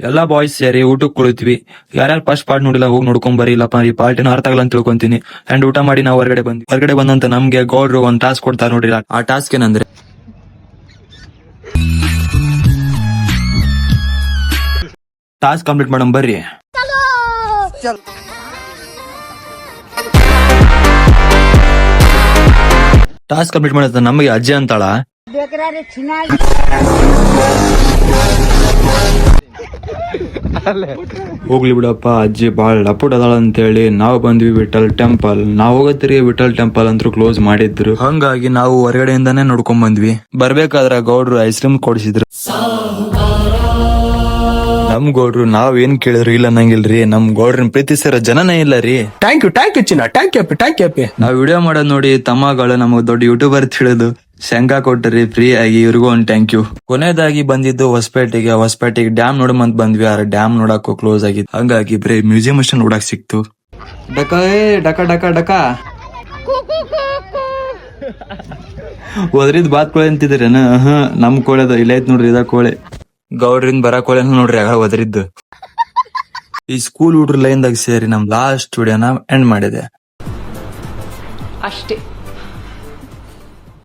ಎಲ್ಲಾ ಬಾಯ್ಸ್ ಸೇರಿ ಊಟಕ್ಕೆ ಕುಳಿತ್ವಿ. ಯಾರ್ಯಾರು ಫಸ್ಟ್ ಪಾರ್ಟ್ ನೋಡಿಲ್ಲ ಹೋಗಿ ನೋಡ್ಕೊಂಡ್ ಬರೀ. ಇಲ್ಲಪ್ಪ ಈ ಪಾರ್ಟಿನ ಅರ್ಥ ಆಗಲ್ಲ ಅಂತ ತಿಳ್ಕೊಂತೀನಿ. ಅಂಡ್ ಊಟ ಮಾಡಿ ನಾವು ಹೊರಗಡೆ ಬಂದಂತ ನಮ್ಗೆ ಗೌಡ್ರು ಒಂದ್ ಟಾಸ್ಕ್ ಕೊಡ್ತಾರೆ ನೋಡ್ರಿ. ಆ ಟಾಸ್ಕ್ ಏನಂದ್ರೆ ಟಾಸ್ಕ್ ಕಂಪ್ಲೀಟ್ ಮಾಡಮ್ ಬರ್ರಿ. ಟಾಸ್ಕ್ ಕಂಪ್ಲೀಟ್ ಮಾಡಿದ ನಮಗೆ ಅಜ್ಜಿ ಅಂತಾಳ. ಹೋಗ್ಲಿ ಬಿಡಪ್ಪ, ಅಜ್ಜಿ ಬಾಳ್ ಲಪುಟ್ ಅದಾಳ ಅಂತೇಳಿ ನಾವು ಬಂದ್ವಿ ವಿಠಲ್ ಟೆಂಪಲ್. ನಾವು ಹೋಗತ್ತಿರಿಗೆ ವಿಠಲ್ ಟೆಂಪಲ್ ಅಂತೂ ಕ್ಲೋಸ್ ಮಾಡಿದ್ರು. ಹಂಗಾಗಿ ನಾವು ಹೊರಗಡೆಯಿಂದಾನೇ ನೋಡ್ಕೊಂಡ್ ಬಂದ್ವಿ. ಬರ್ಬೇಕಾದ್ರ ಗೌಡ್ರು ಐಸ್ ಕ್ರೀಮ್ ಕೊಡಿಸಿದ್ರು. ನಮ್ ಗೌಡ್ರು ನಾವ್ ಏನ್ ಕೇಳಿದ್ರು ಇಲ್ಲ ನಂಗಿಲ್ರಿ. ನಮ್ ಗೌಡ್ರನ್ ಪ್ರೀತಿಸಿರೋ ಜನನೇ ಇಲ್ಲ ರೀ. ಥ್ಯಾಂಕ್ ಯು ಚಿನ್ನ, ಥ್ಯಾಂಕ್ ಯು. ನಾವ್ ವಿಡಿಯೋ ಮಾಡೋದ್ ನೋಡಿ ತಮ್ಮಗಳು ನಮಗ್ ದೊಡ್ಡ ಯೂಟ್ಯೂಬರ್ ತಿಳಿದು ಶಂಕಾ ಕೊಟ್ಟರಿ ಫ್ರೀ ಆಗಿ. ಇವ್ರಿಗೂ ಒಂದು ಥ್ಯಾಂಕ್ ಯು. ಕೊನೆಯದಾಗಿ ಬಂದಿದ್ದು ಹೊಸಪೇಟೆಗೆ ಡ್ಯಾಮ್ ನೋಡಮಂತ ಬಂದ್ವಿ. ಆ ಡ್ಯಾಮ್ ನೋಡಕ್ಕೂ ಕ್ಲೋಸ್ ಆಗಿತ್ತು. ಹಂಗಾಗಿ ಬರೀ ಮ್ಯೂಸಿಯಂ ಅಷ್ಟೇ ನೋಡಕ್ ಸಿಕ್ತು. ಡಕ ಹೋದ್ರಿದ್ ಬಾತ್ ಕೋಳೆ ಅಂತಿದ್ರೇನ? ನಮ್ ಕೋಳೆದ ಇಲ್ಲ ಐತ್ ನೋಡ್ರಿ, ಇದ ಕೋಳೆ. ಗೌಡ್ರಿಂದ ಬರ ಕೋಳೆ ನೋಡ್ರಿ ಆಗ ಹೋದ್ರಿದ್ದು. ಈ ಸ್ಕೂಲ್ ಹುಡ್ರ ಲೈನ್ದಾಗ ಸೇರಿ ನಮ್ ಲಾಸ್ಟ್ ವಿಡಿಯೋನ ಎಂಡ್ ಮಾಡಿದೆ ಅಷ್ಟೇ.